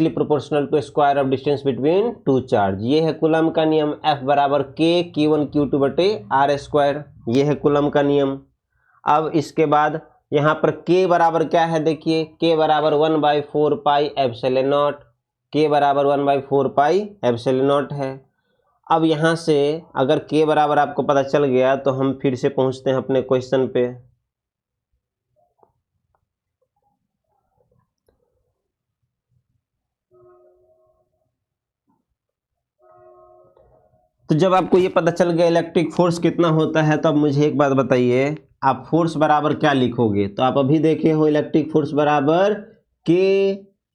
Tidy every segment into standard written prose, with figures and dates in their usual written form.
Inversely proportional to square of distance between two charge. ये है coulomb का नियम, F बराबर K Q1 Q2 बटे R स्क्वायर, ये है कूलम का नियम। अब इसके बाद यहाँ पर K बराबर क्या है, देखिए K बराबर 1/4 पाई एप्सिलॉन नॉट, K बराबर 1/4 पाई एप्सिलॉन नॉट है। अब यहाँ से अगर K बराबर आपको पता चल गया तो हम फिर से पहुँचते हैं अपने क्वेश्चन पे। तो जब आपको ये पता चल गया इलेक्ट्रिक फोर्स कितना होता है, तो अब मुझे एक बात बताइए, आप फोर्स बराबर क्या लिखोगे? तो आप अभी देखे हो इलेक्ट्रिक फोर्स बराबर K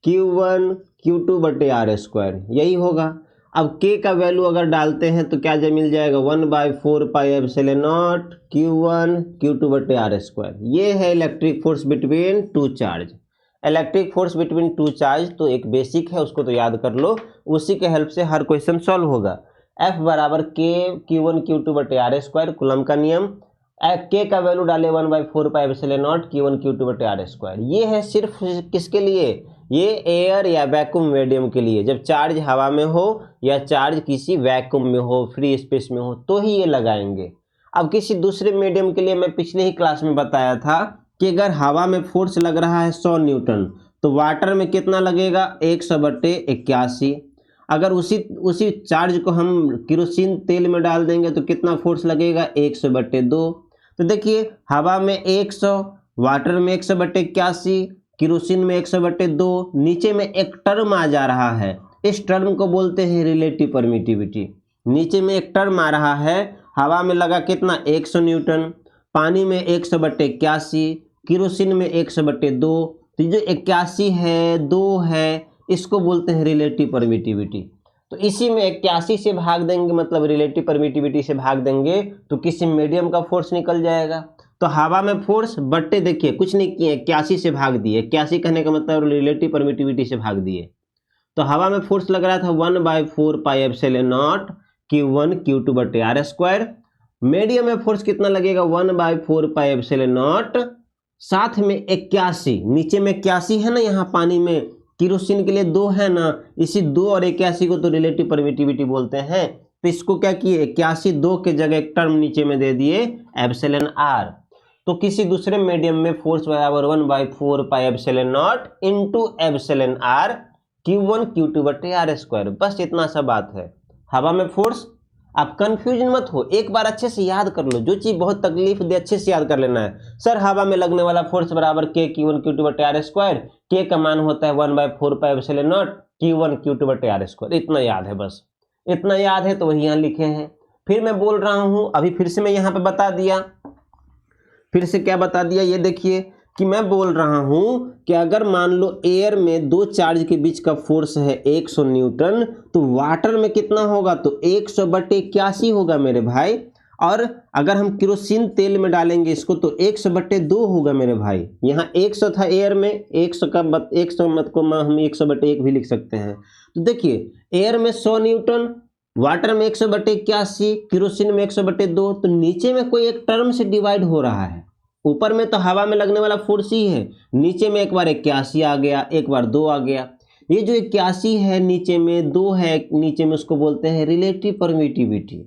Q1 Q2 बटे R स्क्वायर, यही होगा। अब K का वैल्यू अगर डालते हैं तो क्या जो मिल जाएगा 1/4 pi epsilon not Q1 Q2 बटे R स्क्वायर। ये है electric force between two charge. Electric force between two charge तो एक बेसिक है, उसको तो याद कर लो, उसी के हेल्प से हर क्वेश्चन सॉल्व होगा। F बराबर K Q1 Q2 बटे R स्क्वायर, कूलम का नियम। K का वैल्यू डाले 1/4 pi epsilon not Q1 Q2 बटे R स्क्वायर। ये है सिर्फ किसके लिए? ये एयर या वैक्यूम मीडियम के लिए, जब चार्ज हवा में हो या चार्ज किसी वैक्यूम में हो, फ्री स्पेस में हो, तो ही ये लगाएंगे। अब किसी दूसरे मीडियम के लिए मैं पिछले ही क्लास में बताया था कि अगर हवा में फोर्स लग रहा है 100 न्यूटन, तो वाटर में कितना लगेगा? 100/81। अगर उसी चार्ज को हम केरोसिन तेल में डाल देंगे तो कितना फोर्स लगेगा? 100/2। तो देखिए हवा में 100, वाटर में 100/81, केरोसिन में 100/2। नीचे में एक टर्म आ जा रहा है, इस टर्म को बोलते हैं रिलेटिव परमिटिविटी। नीचे में एक टर्म आ रहा है, हवा में लगा कितना? 100 न्यूटन, पानी में 100/81, केरोसिन में 100/2। तो जो 81 है, 2 है, इसको बोलते हैं रिलेटिव परमिटिविटी। तो इसी में 81 से भाग देंगे, मतलब रिलेटिव परमिटिविटी से भाग देंगे, तो किसी मीडियम का फोर्स निकल जाएगा। तो हवा में फोर्स बट्टे देखिए कुछ नहीं किए, 81 से भाग दिए। 81 कहने का मतलब रिलेटिव परमिटिविटी से भाग दिए। तो हवा में फोर्स लग रहा था 1/4 pi epsilon not Q1 Q2 बटे R स्क्वायर। मीडियम में फोर्स कितना लगेगा? 1/4 पाई एप्सिलॉन नॉट, साथ में 81, नीचे में 81 है ना, यहाँ पानी में केरोसिन के लिए 2 है ना, इसी 2 और 81 को तो रिलेटिव परमिटिविटी बोलते हैं। तो इसको क्या किए? 81 2 के जगह एक टर्म नीचे में दे दिए एप्सिलॉन R। तो किसी दूसरे मीडियम में फोर्स बराबर 1/4 pi epsilon naught into epsilon R Q1 Q2 बटे R स्क्वायर। बस इतना सा बात है। हवा में फोर्स, आप कंफ्यूज मत हो, एक बार अच्छे से याद कर लो, जो चीज बहुत तकलीफ दे अच्छे से याद कर लेना है। सर हवा में लगने वाला फोर्स बराबर K Q1 Q2 बटे R स्क्वायर, K का मान होता है 1/4 pi epsilon not Q1 Q2 बटे R स्क्वायर। इतना याद है, बस इतना याद है तो वही यहाँ लिखे हैं। फिर मैं बोल रहा हूँ, अभी फिर से मैं यहाँ पे बता दिया, फिर से क्या बता दिया, ये देखिए कि मैं बोल रहा हूं कि अगर मान लो एयर में दो चार्ज के बीच का फोर्स है 100 न्यूटन, तो वाटर में कितना होगा? तो 100/81 होगा मेरे भाई। और अगर हम केरोसिन तेल में डालेंगे इसको तो 100/2 होगा मेरे भाई। यहाँ 100 था एयर में, 100 मत को हम 100/1 भी लिख सकते हैं। तो देखिए एयर में 100 न्यूटन, वाटर में 100/81, केरोसिन में 100/2। तो नीचे में कोई एक टर्म से डिवाइड हो रहा है, ऊपर में तो हवा में लगने वाला फोर्स ही है, नीचे में एक बार 81 आ गया, एक बार 2 आ गया। ये जो 81 है नीचे में, 2 है नीचे में, उसको बोलते हैं रिलेटिव परमिटिविटी।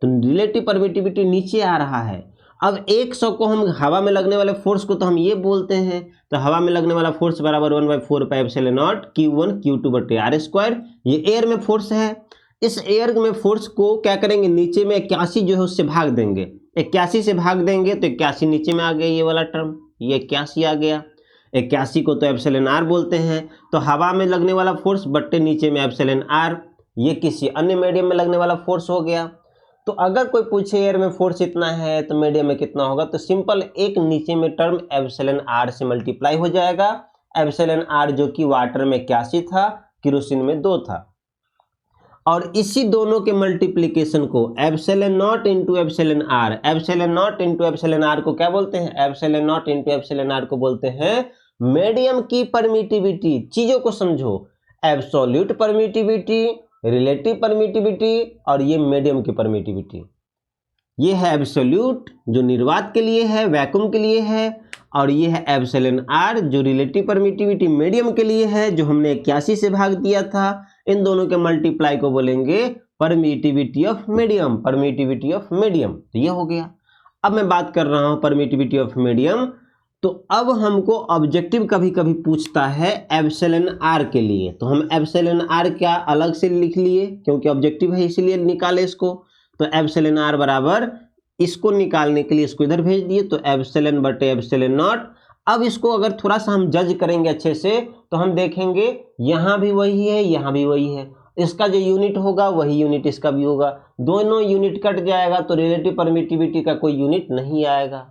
तो रिलेटिव परमिटिविटी नीचे आ रहा है। अब 100 को हम हवा में लगने वाले फोर्स को तो हम ये बोलते हैं, तो हवा में लगने वाला फोर्स बराबर 1/4 pi epsilon not Q1 Q2 बटे R स्क्वायर। ये एयर में फोर्स है, इस एयर में फोर्स को क्या करेंगे? नीचे में 81 जो है उससे भाग देंगे, 81 से भाग देंगे तो 81 नीचे में आ गया, ये वाला टर्म, ये 81 आ गया। 81 को तो एप्सिलॉन R बोलते हैं। तो हवा में लगने वाला फोर्स बट्टे नीचे में एप्सिलॉन R, ये किसी अन्य मीडियम में लगने वाला फोर्स हो गया। तो अगर कोई पूछे एयर में फोर्स इतना है तो मीडियम में कितना होगा, तो सिंपल एक नीचे में टर्म एप्सिलॉन R से मल्टीप्लाई हो जाएगा। एप्सिलॉन R जो कि वाटर में 81 था, केरोसिन में 2 था, और इसी दोनों के मल्टीप्लिकेशन को epsilon naught into epsilon R, epsilon naught into epsilon R को क्या बोलते हैं? Epsilon naught into epsilon R को बोलते हैं मीडियम की परमिटिविटी। चीजों को समझो, एब्सोल्यूट परमिटिविटी, रिलेटिव परमिटिविटी, और ये मीडियम की परमिटिविटी। ये है एब्सोल्यूट जो निर्वात के लिए है, वैक्यूम के लिए है, और ये है एप्सिलॉन आर जो रिलेटिव परमिटिविटी मीडियम के लिए है, जो हमने 81 से भाग दिया था। इन दोनों के मल्टीप्लाई को बोलेंगे permittivity of medium, permittivity of medium. तो ये हो गया। अब मैं बात कर रहा हूं परमिटिविटी ऑफ मीडियम। तो अब हमको ऑब्जेक्टिव कभी कभी पूछता है एप्सिलॉन आर के लिए, तो हम एप्सिलॉन आर क्या अलग से लिख लिए क्योंकि ऑब्जेक्टिव है इसीलिए निकाले इसको। तो एप्सिलॉन आर बराबर इसको निकालने के लिए इसको इधर भेज दिए, तो एप्सिलॉन बटे एप्सिलॉन नॉट। अब इसको अगर थोड़ा सा हम जज करेंगे अच्छे से तो हम देखेंगे यहाँ भी वही है, यहाँ भी वही है। इसका जो यूनिट होगा वही यूनिट इसका भी होगा, दोनों यूनिट कट जाएगा तो रिलेटिव परमिटिविटी का कोई यूनिट नहीं आएगा,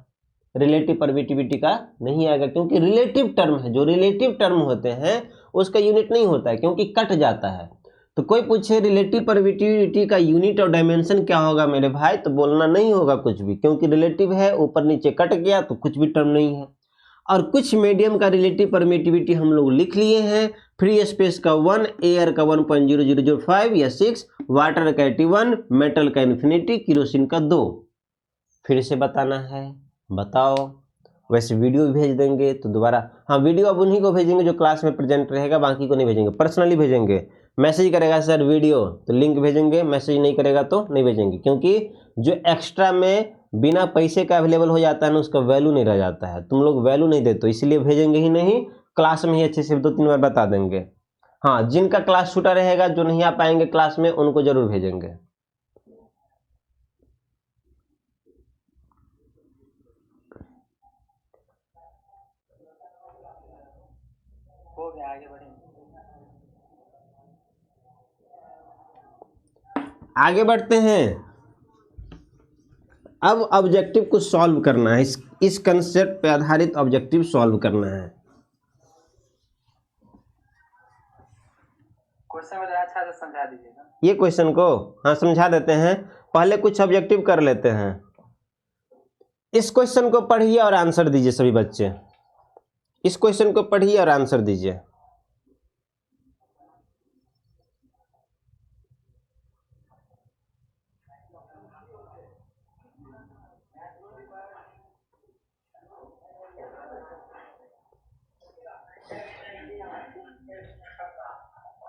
रिलेटिव परमिटिविटी का नहीं आएगा, क्योंकि रिलेटिव टर्म है, जो रिलेटिव टर्म होते हैं उसका यूनिट नहीं होता है क्योंकि कट जाता है। तो कोई पूछे रिलेटिव परमिटिविटी का यूनिट और डायमेंशन क्या होगा मेरे भाई, तो बोलना नहीं होगा कुछ भी, क्योंकि रिलेटिव है, ऊपर नीचे कट गया तो कुछ भी टर्म नहीं है। और कुछ मीडियम का रिलेटिव परमिटिविटी हम लोग लिख लिए हैं, फ्री स्पेस का 1, एयर का 1.0005 या 6, वाटर का 81, मेटल का इन्फिनिटी, केरोसिन का 2। फिर से बताना है, बताओ। वैसे वीडियो भी भेज देंगे तो दोबारा, हाँ वीडियो अब उन्हीं को भेजेंगे जो क्लास में प्रेजेंट रहेगा, बाकी को नहीं भेजेंगे, पर्सनली भेजेंगे। मैसेज करेगा सर वीडियो तो लिंक भेजेंगे, मैसेज नहीं करेगा तो नहीं भेजेंगे, क्योंकि जो एक्स्ट्रा में बिना पैसे का अवेलेबल हो जाता है ना उसका वैल्यू नहीं रह जाता है, तुम लोग वैल्यू नहीं देते, इसलिए भेजेंगे ही नहीं, क्लास में ही अच्छे से 2-3 बार बता देंगे। हाँ जिनका क्लास छूटा रहेगा, जो नहीं आ पाएंगे क्लास में, उनको जरूर भेजेंगे। आगे बढ़ते हैं। अब ऑब्जेक्टिव को सॉल्व करना है, इस कंसेप्ट पे आधारित ऑब्जेक्टिव सॉल्व करना है। क्वेश्चन में अच्छा से समझा दीजिएगा। ये क्वेश्चन को हाँ समझा देते हैं, पहले कुछ ऑब्जेक्टिव कर लेते हैं। इस क्वेश्चन को पढ़िए और आंसर दीजिए सभी बच्चे, इस क्वेश्चन को पढ़िए और आंसर दीजिए।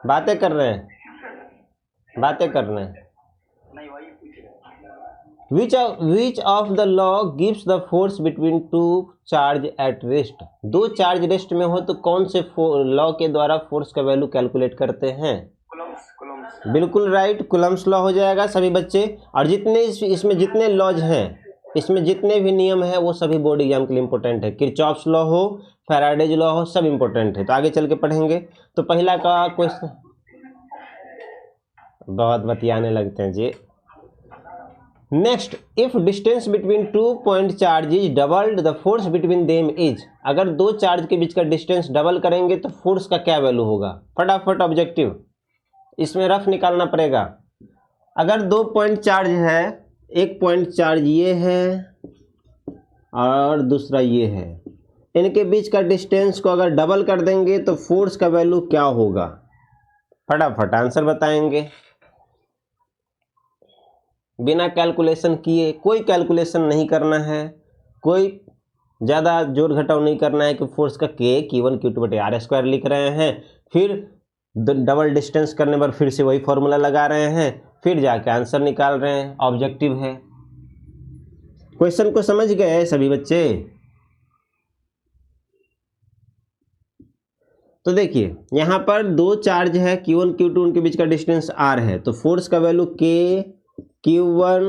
बातें कर रहे हैं, बातें कर रहे हैं। नहीं वही पूछ रहे हैं। Which of the law gives the force between two charge at rest? दो चार्ज रेस्ट में हो तो कौन से लॉ के द्वारा फोर्स का वैल्यू कैलकुलेट करते हैं? कुलम्स। बिल्कुल राइट, कुलम्स लॉ हो जाएगा सभी बच्चे। और जितने इसमें जितने लॉज हैं, इसमें जितने भी नियम है वो सभी बोर्ड एग्जाम के लिए इंपॉर्टेंट है। किरचॉफ्स लॉ हो, फैराडेज लॉ हो, सब इंपॉर्टेंट है। तो आगे चल के पढ़ेंगे। तो पहला का क्वेश्चन, बहुत बतियाने लगते हैं जी। Next, if distance between 2 point charge is doubled the force between them is. अगर दो चार्ज के बीच का डिस्टेंस डबल करेंगे तो फोर्स का क्या वैल्यू होगा? फटाफट ऑब्जेक्टिव, इसमें रफ निकालना पड़ेगा। अगर 2 पॉइंट चार्ज है, एक पॉइंट चार्ज ये है और दूसरा ये है, इनके बीच का डिस्टेंस को अगर डबल कर देंगे तो फोर्स का वैल्यू क्या होगा? फटाफट आंसर बताएंगे बिना कैलकुलेशन किए। कोई कैलकुलेशन नहीं करना है, कोई ज़्यादा जोर घटाव नहीं करना है कि फोर्स का के Q1 Q2 बटे आर स्क्वायर लिख रहे हैं, फिर डबल डिस्टेंस करने पर फिर से वही फॉर्मूला लगा रहे हैं, फिर जाके आंसर निकाल रहे हैं। ऑब्जेक्टिव है। क्वेश्चन को समझ गए सभी बच्चे? तो देखिए यहाँ पर दो चार्ज है Q1 Q2, उनके बीच का डिस्टेंस r है, तो फोर्स का वैल्यू के Q1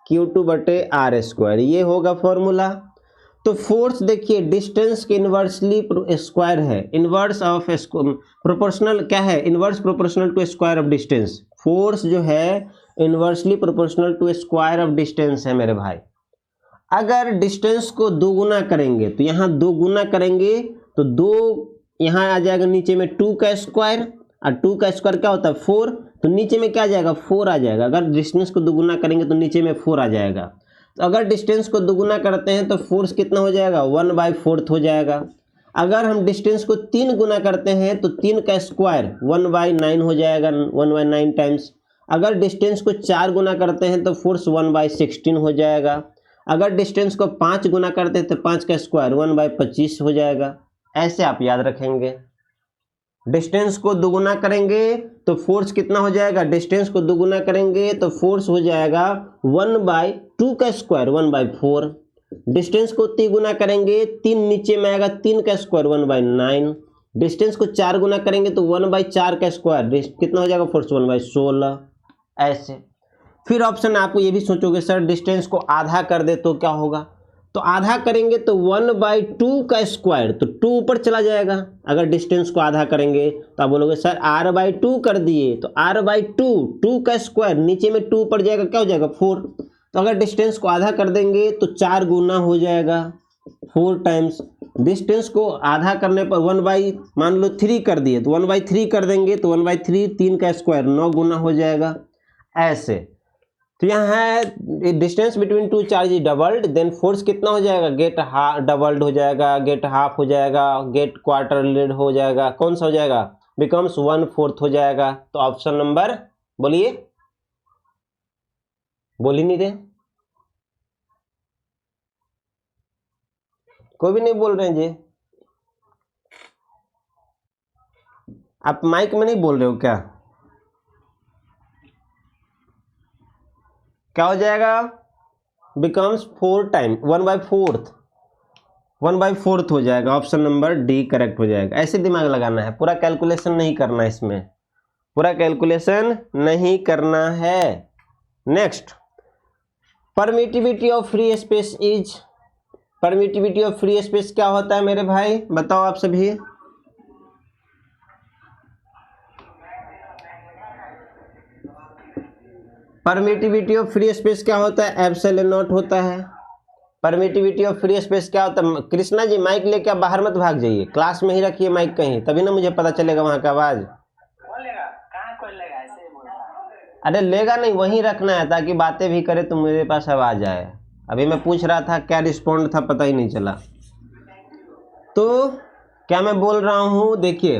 Q2 बटे आर स्क्वायर, ये होगा फॉर्मूला। तो फोर्स देखिए डिस्टेंस के इन्वर्सली स्क्वायर है, इन्वर्स ऑफ प्रोपोर्शनल क्या है? Inverse proportional to square of distance. Force जो है inversely proportional to square of distance है मेरे भाई। अगर डिस्टेंस को दो गुना करेंगे तो यहाँ दो गुना करेंगे तो दो यहाँ आ जाएगा नीचे में 2 का स्क्वायर, और 2 का स्क्वायर क्या होता है 4, तो नीचे में क्या आ जाएगा 4 आ जाएगा। अगर डिस्टेंस को दोगुना करेंगे तो नीचे में 4 आ जाएगा। तो अगर डिस्टेंस को दोगुना करते हैं तो फोर्स कितना हो जाएगा? 1/4 हो जाएगा। अगर हम डिस्टेंस को 3 गुना करते हैं तो 3 का स्क्वायर 1/9 हो जाएगा, 1/9 टाइम्स। अगर डिस्टेंस को 4 गुना करते हैं तो फोर्स 1/16 हो जाएगा। अगर डिस्टेंस को 5 गुना करते तो 5 का स्क्वायर 1/25 हो जाएगा। ऐसे आप याद रखेंगे। डिस्टेंस को दुगुना करेंगे तो फोर्स कितना हो जाएगा, डिस्टेंस को दुगुना करेंगे तो फोर्स हो जाएगा 1/2 का स्क्वायर 1/4। डिस्टेंस को 3 गुना करेंगे, 3 नीचे में आएगा, 3 का स्क्वायर 1/9। डिस्टेंस को 4 गुना करेंगे तो 1/4 का स्क्वायर कितना हो जाएगा, फोर्स 1/16। ऐसे फिर ऑप्शन आपको ये भी सोचोगे सर डिस्टेंस को आधा कर दे तो क्या होगा, तो आधा करेंगे तो 1/2 का स्क्वायर, तो 2 ऊपर चला जाएगा। अगर डिस्टेंस को आधा करेंगे तो आप बोलोगे सर r/2 कर दिए, तो r/2 2 का स्क्वायर नीचे में 2 ऊपर जाएगा, क्या हो जाएगा 4। तो अगर डिस्टेंस को आधा कर देंगे तो 4 गुना हो जाएगा 4 टाइम्स। डिस्टेंस को आधा करने पर मान लो 3 कर दिए तो 1/3 कर देंगे तो 1/3 3 का स्क्वायर 9 गुना हो जाएगा। ऐसे तो यहाँ है distance between two charge doubled, then force कितना हो जाएगा, गेट डबल्ड हो जाएगा, गेट हाफ हो जाएगा, गेट क्वार्टरलेड हो जाएगा, कौन सा हो जाएगा, बिकम्स 1/4 हो जाएगा। तो ऑप्शन नंबर बोलिए, बोल ही नहीं रहे, कोई भी नहीं बोल रहे हैं जी। आप माइक में नहीं बोल रहे हो क्या, क्या हो जाएगा, बिकम्स 4 टाइम 1/4 हो जाएगा। ऑप्शन नंबर डी करेक्ट हो जाएगा। ऐसे दिमाग लगाना है, पूरा कैलकुलेशन नहीं करना, इसमें पूरा कैलकुलेशन नहीं करना है। Next, permittivity of free space is, permittivity of free space क्या होता है मेरे भाई, बताओ आप सभी। परमिटिविटी ऑफ फ्री स्पेस क्या होता है, एप्सिलॉन नॉट होता है। परमिटिविटी ऑफ फ्री स्पेस क्या होता है, कृष्णा जी माइक लेके आप बाहर मत भाग जाइए, क्लास में ही रखिए माइक कहीं, तभी ना मुझे पता चलेगा वहां का आवाज। अरे लेगा नहीं, वहीं रखना है ताकि बातें भी करे तो मेरे पास आवाज आए। अभी मैं पूछ रहा था क्या रिस्पॉन्ड था, पता ही नहीं चला। तो क्या मैं बोल रहा हूं, देखिए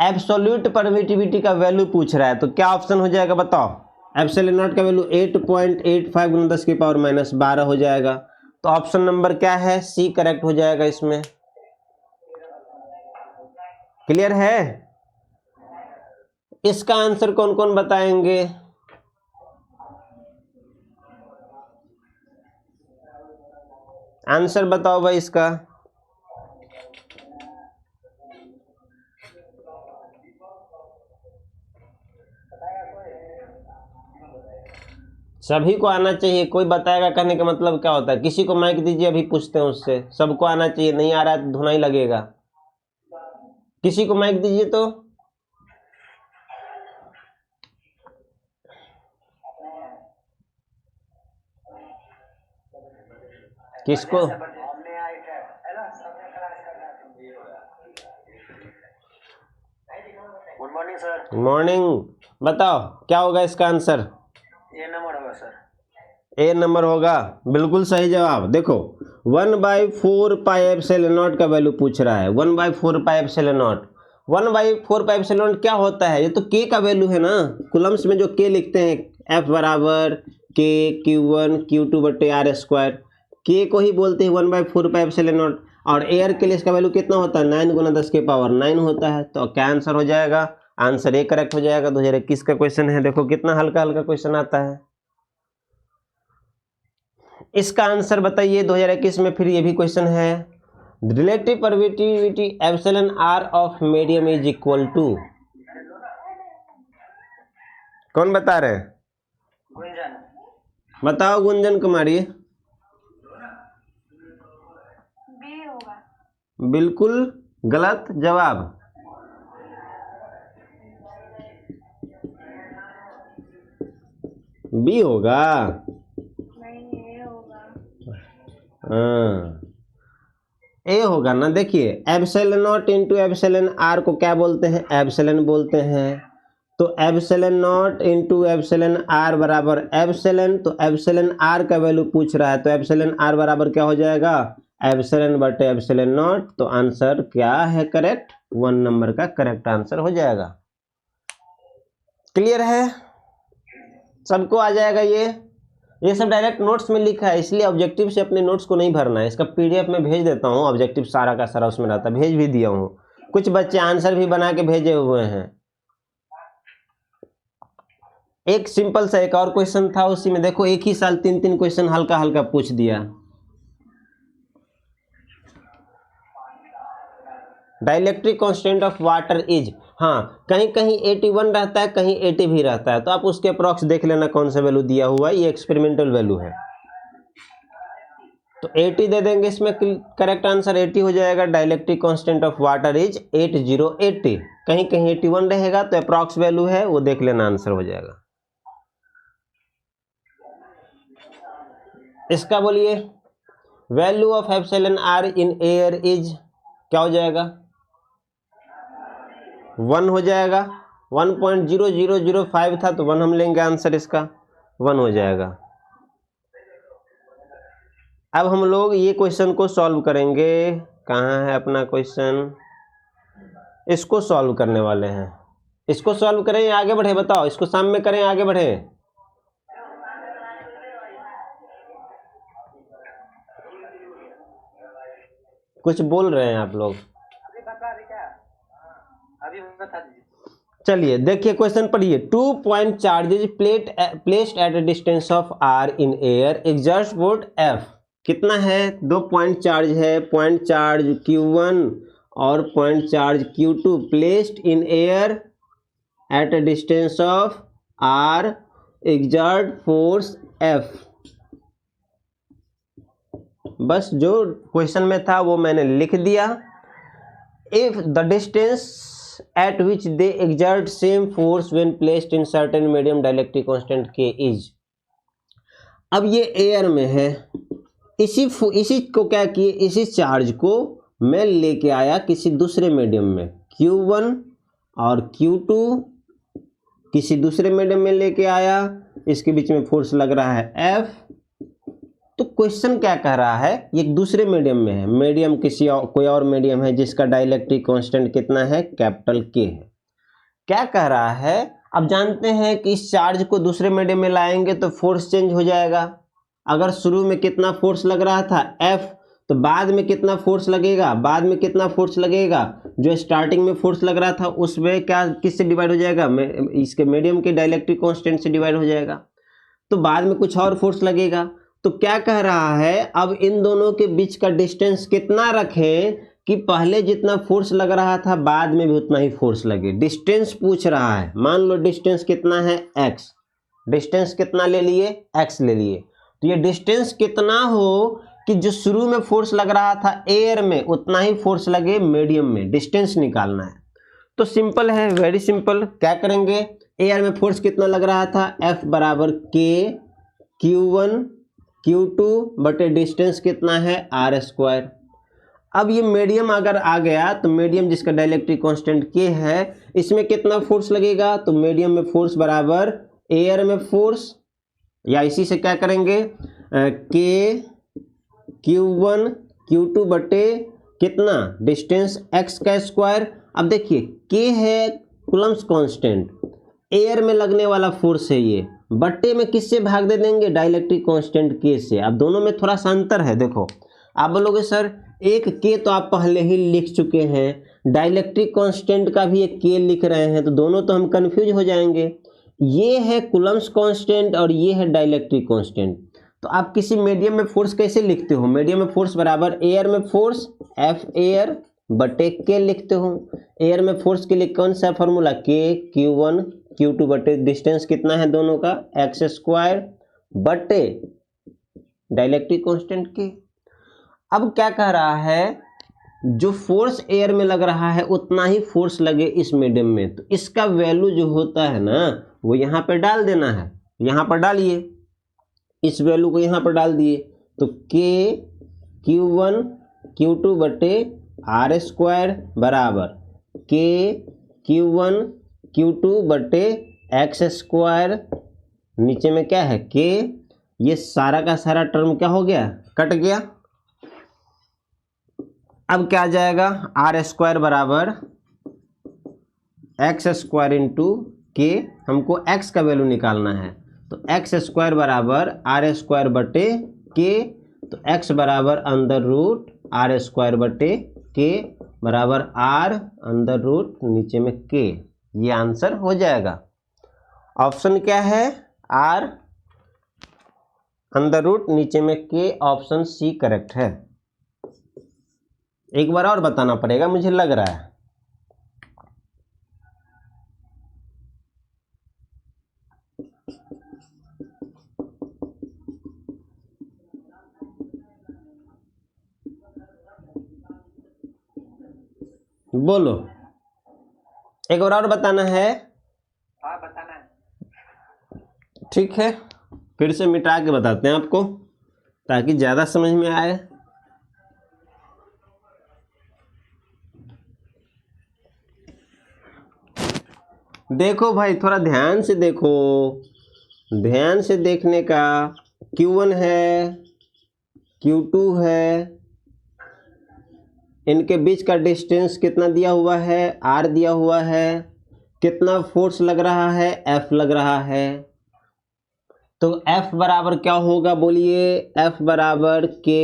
एब्सोल्यूट परमिटिविटी का वैल्यू पूछ रहा है, तो क्या ऑप्शन हो जाएगा बताओ। एप्सिलॉन नॉट का वैल्यू 8.85 × 10⁻12 हो जाएगा। तो ऑप्शन नंबर क्या है, सी करेक्ट हो जाएगा इसमें। क्लियर है, इसका आंसर कौन कौन बताएंगे, आंसर बताओ भाई इसका। सभी को आना चाहिए, कोई बताएगा कहने का मतलब क्या होता है, किसी को माइक दीजिए, अभी पूछते हैं उससे, सबको आना चाहिए, नहीं आ रहा है तो धुनाई लगेगा। किसी को माइक दीजिए तो, किसको, गुड मॉर्निंग सर। मॉर्निंग, बताओ क्या होगा इसका आंसर। ए नंबर होगा सर, ए नंबर होगा, बिल्कुल सही जवाब। देखो 1/4πε0 का वैल्यू पूछ रहा है, 1/4πε0, 1/4πε0 क्या होता है, ये तो के का वैल्यू है ना, कुलम्स में जो के लिखते हैं, F बराबर के Q1 Q2/r², के को ही बोलते हैं 1/4πε0। और एयर के लिए इसका वैल्यू कितना होता है, 9 × 10⁻9 होता है। तो क्या आंसर हो जाएगा, आंसर ए करेक्ट हो जाएगा। 2021 का क्वेश्चन है, देखो कितना हल्का हल्का क्वेश्चन आता है। इसका आंसर बताइए 2021 में, फिर ये भी क्वेश्चन है, relative permittivity epsilon r of medium is equal to, कौन बता रहे हैं, गुंजन। बताओ गुंजन कुमारी। बी होगा। बिल्कुल गलत जवाब, बी होगा। नहीं, ए होगा। हाँ ए होगा ना। देखिए epsilon naught into epsilon r को क्या बोलते हैं, एप्सिलॉन बोलते हैं। तो epsilon naught into epsilon r बराबर एप्सिलॉन, तो एप्सिलॉन आर का वैल्यू पूछ रहा है, तो एप्सिलॉन आर बराबर क्या हो जाएगा, एप्सिलॉन/एप्सिलॉन नॉट। तो आंसर क्या है करेक्ट, 1 नंबर का करेक्ट आंसर हो जाएगा। क्लियर है, सबको आ जाएगा ये। ये सब डायरेक्ट नोट्स में लिखा है, इसलिए ऑब्जेक्टिव से अपने नोट्स को नहीं भरना है। इसका पीडीएफ में भेज देता हूँ, ऑब्जेक्टिव सारा का सारा उसमें रहता है, भेज भी दिया हूँ। कुछ बच्चे आंसर भी बना के भेजे हुए हैं। एक सिंपल सा एक और क्वेश्चन था उसी में, देखो एक ही साल 3-3 क्वेश्चन हल्का हल्का पूछ दिया। Dielectric constant of water is, हाँ कहीं कहीं 81 रहता है, कहीं 80 भी रहता है, तो आप उसके अप्रॉक्स देख लेना कौन सा वैल्यू दिया हुआ है। ये एक्सपेरिमेंटल वैल्यू है, तो 80 दे देंगे, इसमें करेक्ट आंसर 80 हो जाएगा। Dielectric constant of water is 8080। कहीं कहीं 81 रहेगा तो अप्रॉक्स वैल्यू है, वो देख लेना, आंसर हो जाएगा। इसका बोलिए value of epsilon r in air is, क्या हो जाएगा? 1 हो जाएगा। 1.0005 था तो 1 हम लेंगे, आंसर इसका 1 हो जाएगा। अब हम लोग ये क्वेश्चन को सॉल्व करेंगे। कहाँ है अपना क्वेश्चन? इसको सॉल्व करने वाले हैं। इसको सॉल्व करें या आगे बढ़े? बताओ, इसको सामने करें या आगे बढ़े? कुछ बोल रहे हैं आप लोग? चलिए देखिए क्वेश्चन पढ़िए। 2 point charges placed at a distance of r in air exerts force F। कितना है? 2 पॉइंट चार्ज है, पॉइंट चार्ज Q1 और point charge Q2 placed in air at a distance of r exert force F। बस जो question में था वो मैंने लिख दिया। If the distance at which they exert same force when placed in certain medium dielectric constant K is। अब ये एयर में है, इसी को क्या किए, इसी चार्ज को मैं लेके आया किसी दूसरे मीडियम में, Q1 और Q2 किसी दूसरे मीडियम में लेके आया, इसके बीच में फोर्स लग रहा है F। तो क्वेश्चन क्या कह रहा है, ये एक दूसरे मीडियम में है, मीडियम कोई और मीडियम है जिसका डाइलेक्ट्रिक कांस्टेंट कितना है? कैपिटल K है। क्या कह रहा है? अब जानते हैं कि इस चार्ज को दूसरे मीडियम में लाएंगे तो फोर्स चेंज हो जाएगा। अगर शुरू में कितना फोर्स लग रहा था F, तो बाद में कितना फोर्स लगेगा? बाद में कितना फोर्स लगेगा? जो स्टार्टिंग में फोर्स लग रहा था उसमें क्या किससे डिवाइड हो जाएगा? इसके मीडियम के डाइलेक्ट्रिक कांस्टेंट से डिवाइड हो जाएगा। तो बाद में कुछ और फोर्स लगेगा। तो क्या कह रहा है, अब इन दोनों के बीच का डिस्टेंस कितना रखें कि पहले जितना फोर्स लग रहा था बाद में भी उतना ही फोर्स लगे। डिस्टेंस पूछ रहा है। मान लो डिस्टेंस कितना है? x। डिस्टेंस कितना ले लिए? x ले लिए। तो ये डिस्टेंस कितना हो कि जो शुरू में फोर्स लग रहा था एयर में उतना ही फोर्स लगे मीडियम में। डिस्टेंस निकालना है। तो सिंपल है, वेरी सिंपल। क्या करेंगे? एयर में फोर्स कितना लग रहा था? F बराबर K Q1 Q2 बटे डिस्टेंस कितना है? R square. अब ये मीडियम अगर आ गया तो मीडियम जिसका डाइलेक्ट्रिक कांस्टेंट K है, इसमें कितना फोर्स लगेगा? तो मीडियम में फोर्स बराबर एयर में फोर्स, या इसी से क्या करेंगे? K Q1 Q2 बटे कितना? डिस्टेंस x का स्क्वायर। अब देखिए K है कूलम्ब्स कांस्टेंट, एयर में लगने वाला फोर्स है ये, बट्टे में किससे भाग दे देंगे? डाइलेक्ट्रिक कांस्टेंट K से। अब दोनों में थोड़ा सा अंतर है। देखो आप बोलोगे सर एक K तो आप पहले ही लिख चुके हैं, डाइलेक्ट्रिक कांस्टेंट का भी एक K लिख रहे हैं, तो दोनों तो हम कंफ्यूज हो जाएंगे। ये है कूलम्ब्स कांस्टेंट और ये है डाइलेक्ट्रिक कांस्टेंट। तो आप किसी मीडियम में फोर्स कैसे लिखते हो? मीडियम में फोर्स बराबर एयर में फोर्स F एयर बटे K लिखते हो। एयर में फोर्स के लिए कौन सा फॉर्मूला? K Q1 Q2 बटे डिस्टेंस कितना है दोनों का? x स्क्वायर बटे डाइलेक्ट्रिक कांस्टेंट K। अब क्या कह रहा है, जो फोर्स एयर में लग रहा है उतना ही फोर्स लगे इस मीडियम में, तो इसका वैल्यू जो होता है ना वो यहाँ पे डाल देना है। यहाँ पर डालिए, इस वैल्यू को यहाँ पर डाल दिए, तो K Q1 Q2 बटे R स्क्वायर बराबर K Q1 Q2 बटे x स्क्वायर, नीचे में क्या है? K। ये सारा का सारा टर्म क्या हो गया? कट गया। अब क्या आ जाएगा? R स्क्वायर बराबर x स्क्वायर इंटू K। हमको x का वैल्यू निकालना है, तो एक्स स्क्वायर बराबर आर स्क्वायर बटे के, तो एक्स बराबर अंडर रूट आर स्क्वायर बटे के बराबर आर अंडर रूट नीचे में के। ये आंसर हो जाएगा। ऑप्शन क्या है? आर अंडर रूट नीचे में के, ऑप्शन सी करेक्ट है। एक बार और बताना पड़ेगा मुझे लग रहा है। बोलो, एक बार और बताना है। हाँ बताना है। ठीक है, फिर से मिटा के बताते हैं आपको ताकि ज़्यादा समझ में आए। देखो भाई, थोड़ा ध्यान से देखो, ध्यान से देखने का। Q1 है, Q2 है, इनके बीच का डिस्टेंस कितना दिया हुआ है? R दिया हुआ है। कितना फोर्स लग रहा है? F लग रहा है। तो F बराबर क्या होगा बोलिए? F बराबर K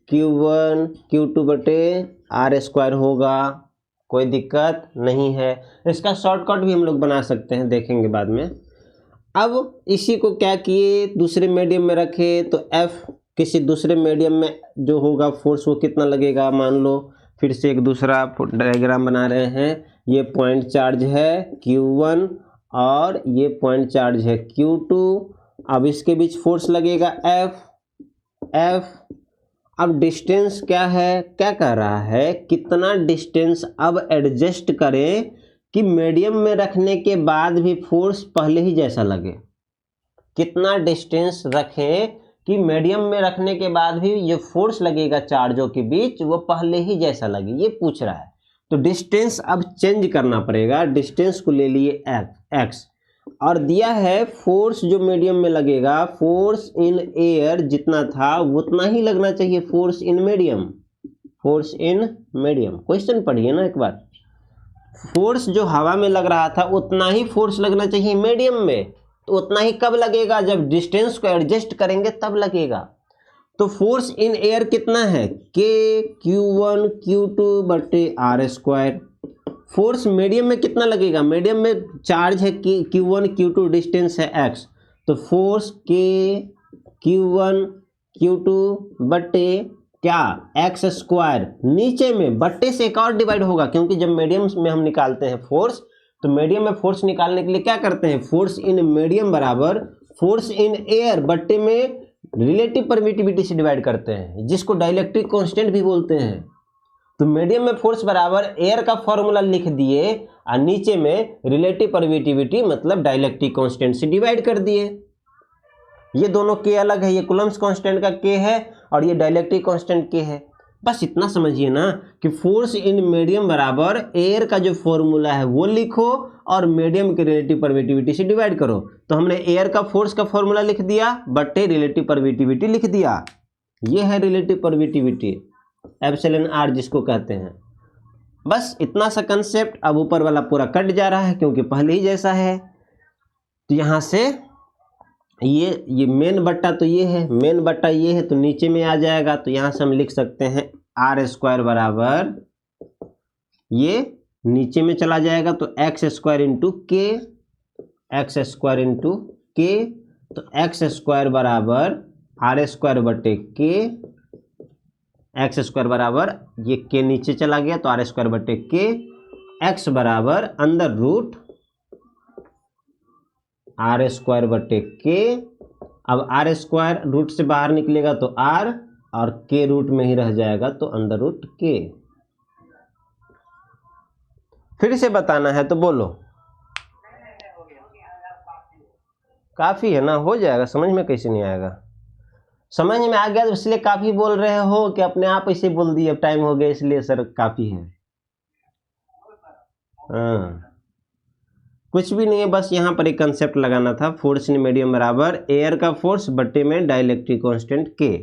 Q1 Q2 बटे आर स्क्वायर होगा। कोई दिक्कत नहीं है। इसका शॉर्टकट भी हम लोग बना सकते हैं, देखेंगे बाद में। अब इसी को क्या किए, दूसरे मीडियम में रखे, तो F किसी दूसरे मीडियम में जो होगा फोर्स वो कितना लगेगा? मान लो फिर से एक दूसरा डायग्राम बना रहे हैं। ये पॉइंट चार्ज है Q1 और ये पॉइंट चार्ज है Q2। अब इसके बीच फोर्स लगेगा F। अब डिस्टेंस क्या है? क्या कह रहा है? कितना डिस्टेंस अब एडजस्ट करें कि मीडियम में रखने के बाद भी फोर्स पहले ही जैसा लगे। कितना डिस्टेंस रखें कि मीडियम में रखने के बाद भी ये फोर्स लगेगा चार्जों के बीच वो पहले ही जैसा लगे, ये पूछ रहा है। तो डिस्टेंस अब चेंज करना पड़ेगा। डिस्टेंस को ले लिए एक्स और दिया है फोर्स जो मीडियम में लगेगा, फोर्स इन एयर जितना था उतना ही लगना चाहिए। Force in medium, force in medium, question पढ़िए ना एक बार। फोर्स जो हवा में लग रहा था उतना ही फोर्स लगना चाहिए मीडियम में। तो उतना ही कब लगेगा? जब डिस्टेंस को एडजस्ट करेंगे तब लगेगा। तो फोर्स इन एयर कितना है? के Q1 Q2 बटे आर स्क्वायर। फोर्स मीडियम में कितना लगेगा? मीडियम में चार्ज है Q1 Q2, डिस्टेंस है x। तो फोर्स के Q1 Q2 बटे क्या? X square. नीचे में बट्टे से एक और डिवाइड होगा, क्योंकि जब मीडियम में हम निकालते हैं फोर्स, तो मीडियम में फोर्स निकालने के लिए क्या करते हैं? फोर्स इन मीडियम बराबर फोर्स इन एयर बट्टे में रिलेटिव परमिटिविटी से डिवाइड करते हैं, जिसको डाइलेक्ट्रिक कांस्टेंट भी बोलते हैं। तो मीडियम में फोर्स बराबर एयर का फॉर्मूला लिख दिए और नीचे में रिलेटिव परमिटिविटी मतलब डाइलेक्ट्रिक कांस्टेंट से डिवाइड कर दिए। ये दोनों के अलग है, ये कूलम्ब्स कांस्टेंट का के है और ये डाइलेक्ट्रिक कांस्टेंट के है। बस इतना समझिए ना कि फोर्स इन मीडियम बराबर एयर का जो फॉर्मूला है वो लिखो और मीडियम के रिलेटिव परमिटिविटी से डिवाइड करो। तो हमने एयर का फोर्स का फॉर्मूला लिख दिया बट्टे रिलेटिव परमिटिविटी लिख दिया। ये है रिलेटिव परमिटिविटी, एप्सिलॉन आर जिसको कहते हैं। बस इतना सा कंसेप्ट। अब ऊपर वाला पूरा कट जा रहा है क्योंकि पहले ही जैसा है। तो यहाँ से ये मेन बट्टा तो ये है, मेन बट्टा ये है, तो नीचे में आ जाएगा। तो यहाँ से हम लिख सकते हैं आर स्क्वायर बराबर ये नीचे में चला जाएगा, तो एक्स स्क्वायर इंटू के, एक्स स्क्वायर इंटू के। तो एक्स स्क्वायर बराबर आर स्क्वायर बटे के, एक्स स्क्वायर बराबर ये के नीचे चला गया तो आर स्क्वायर बटे के। एक्स बराबर अंदर रूट आर स्क्वायर बटे के। अब आर स्क्वायर रूट से बाहर निकलेगा तो आर और के रूट में ही रह जाएगा तो अंदर रूट के। फिर से बताना है तो बोलो। काफी है ना, हो जाएगा। समझ में कैसे नहीं आएगा? समझ में आ गया तो इसलिए काफी बोल रहे हो कि अपने आप ऐसे बोल दिए? अब टाइम हो गया इसलिए सर काफी है। हाँ, कुछ भी नहीं है, बस यहाँ पर एक कंसेप्ट लगाना था। फोर्स इन मीडियम बराबर एयर का फोर्स बट्टे में डाइलेक्ट्रिक कांस्टेंट के।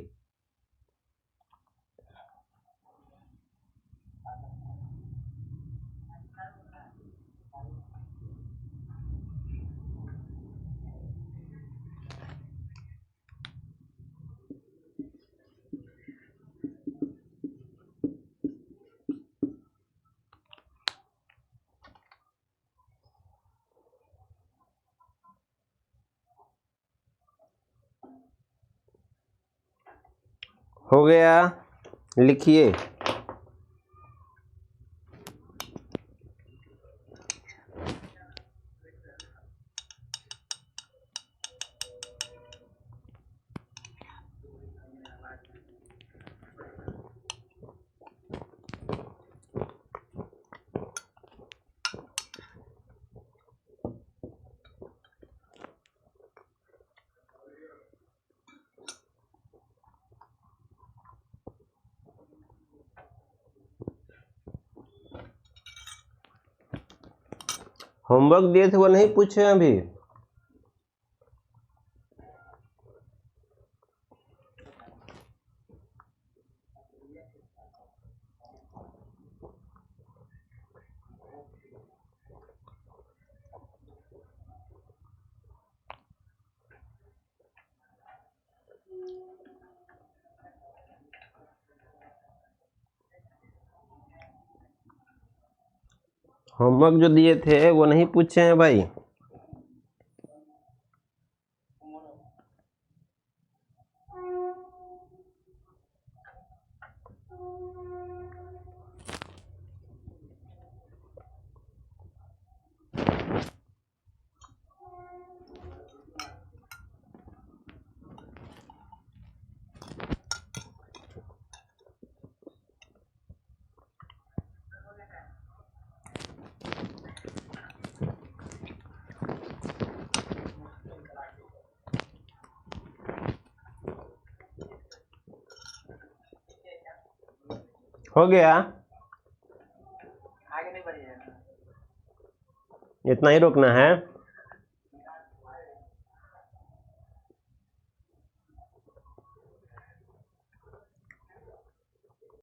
हो गया, लिखिए। होमवर्क दिए थे वो नहीं पूछे अभी? होमवर्क जो दिए थे वो नहीं पूछे हैं भाई? हो गया, आगे नहीं बढ़िएगा। इतना ही रोकना है।